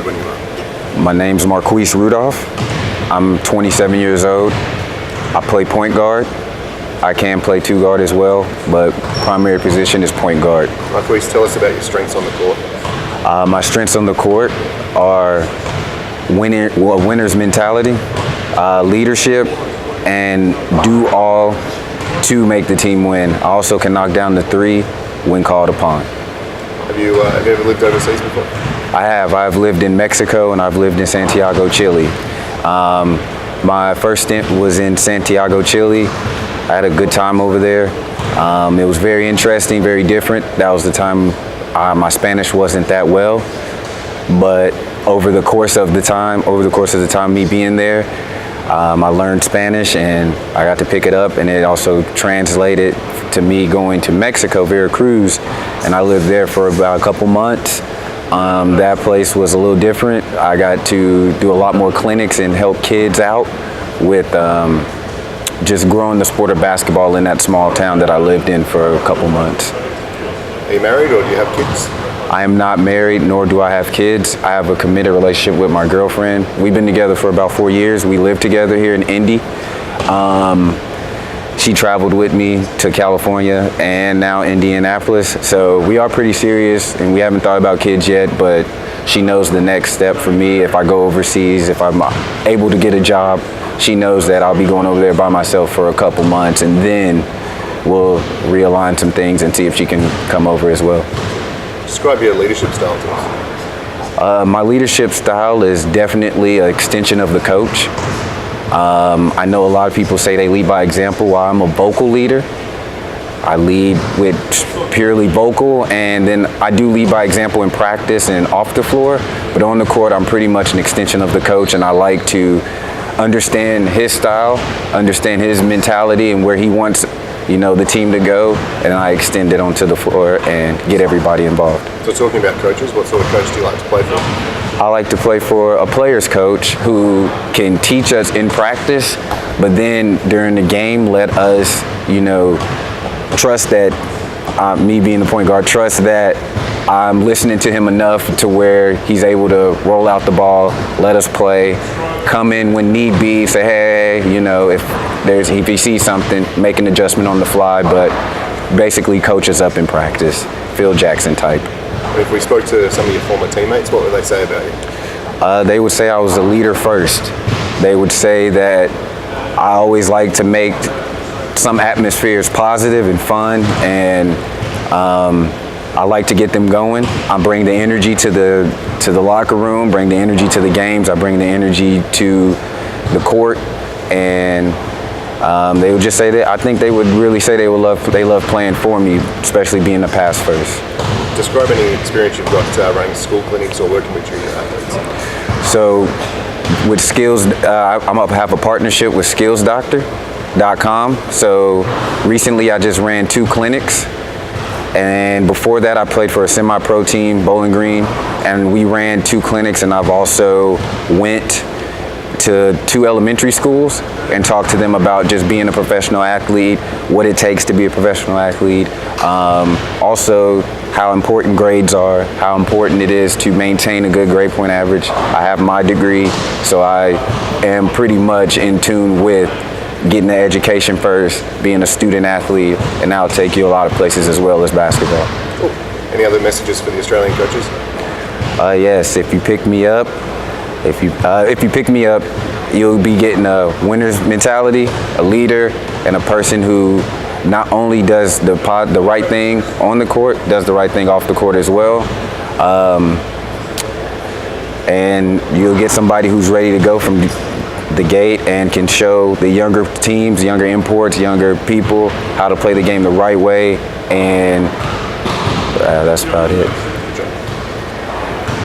good when you are? My name's Marquise Rudolph. I'm 27 years old. I play point guard. I can play two guard as well, but primary position is point guard. Marquise, tell us about your strengths on the court. My strengths on the court are winner's mentality, leadership, and do all to make the team win. I also can knock down the three when called upon. Have you ever lived overseas before? I have. I've lived in Mexico and I've lived in Santiago, Chile. My first stint was in Santiago, Chile. I had a good time over there. It was very interesting, very different. That was the time my Spanish wasn't that well, but over the course of the time me being there, I learned Spanish and I got to pick it up, and it also translated to me going to Mexico, Veracruz, and I lived there for about a couple months. That place was a little different. I got to do a lot more clinics and help kids out with just growing the sport of basketball in that small town that I lived in for a couple months. Are you married or do you have kids? I am not married, nor do I have kids. I have a committed relationship with my girlfriend. We've been together for about 4 years. We live together here in Indy. She traveled with me to California and now Indianapolis. So we are pretty serious, and we haven't thought about kids yet, but she knows the next step for me. If I go overseas, if I'm able to get a job, she knows that I'll be going over there by myself for a couple months, and then we'll realign some things and see if she can come over as well. Describe your leadership style to us. My leadership style is definitely an extension of the coach. I know a lot of people say they lead by example. While I'm a vocal leader, I lead with purely vocal, and then I do lead by example in practice and off the floor, but on the court I'm pretty much an extension of the coach, and I like to understand his style, understand his mentality and where he wants the team to go, and I extend it onto the floor and get everybody involved. So talking about coaches, what sort of coach do you like to play for? I like to play for a player's coach who can teach us in practice, but then during the game let us, trust that, me being the point guard, trust that I'm listening to him enough to where he's able to roll out the ball, let us play, come in when need be, say, hey, if he sees something, make an adjustment on the fly, but basically coach us up in practice, Phil Jackson type. If we spoke to some of your former teammates, what would they say about you? They would say I was a leader first. They would say that I always like to make some atmospheres positive and fun, and I like to get them going. I bring the energy to the locker room, bring the energy to the games. I bring the energy to the court, and they would just say that. I think they would really say they love playing for me, especially being the pass first. Describe any experience you've got running school clinics or working with junior athletes. So with Skills, I have a partnership with SkillsDoctor.com. So recently I just ran 2 clinics. And before that, I played for a semi-pro team, Bowling Green, and we ran 2 clinics, and I've also went to 2 elementary schools and talked to them about just being a professional athlete, what it takes to be a professional athlete, also how important grades are, how important it is to maintain a good grade point average. I have my degree, so I am pretty much in tune with getting the education first, being a student athlete, and that'll take you a lot of places as well as basketball. Cool. Any other messages for the Australian coaches? Yes, if you pick me up, you'll be getting a winner's mentality, a leader, and a person who not only does the right thing on the court, does the right thing off the court as well. And you'll get somebody who's ready to go from the gate and can show the younger teams, younger imports, younger people how to play the game the right way, and that's about it.